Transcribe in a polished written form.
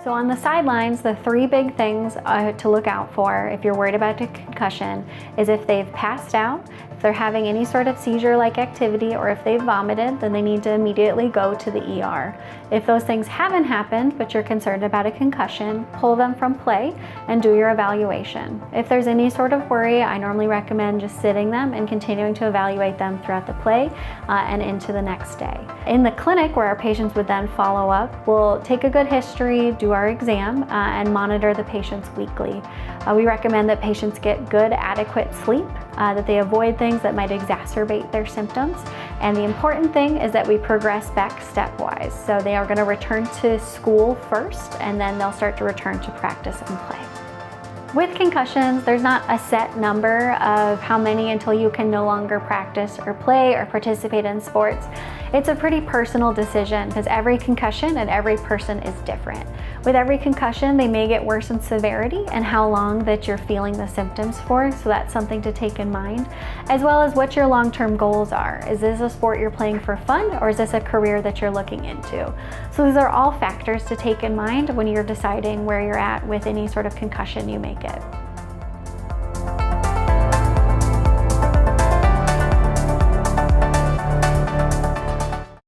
So on the sidelines, the three big things to look out for if you're worried about a concussion is if they've passed out, if they're having any sort of seizure-like activity, or if they've vomited, then they need to immediately go to the ER. If those things haven't happened, but you're concerned about a concussion, pull them from play and do your evaluation. If there's any sort of worry, I normally recommend just sitting them and continuing to evaluate them throughout the play and into the next day. In the clinic, where our patients would then follow up, we'll take a good history, do our exam, and monitor the patients weekly. We recommend that patients get good, adequate sleep, that they avoid things that might exacerbate their symptoms. And the important thing is that we progress back stepwise. So they are going to return to school first, and then they'll start to return to practice and play. With concussions, there's not a set number of how many until you can no longer practice or play or participate in sports. It's a pretty personal decision because every concussion and every person is different. With every concussion, they may get worse in severity and how long that you're feeling the symptoms for, so that's something to take in mind, as well as what your long-term goals are. Is this a sport you're playing for fun, or is this a career that you're looking into? So these are all factors to take in mind when you're deciding where you're at with any sort of concussion you may get.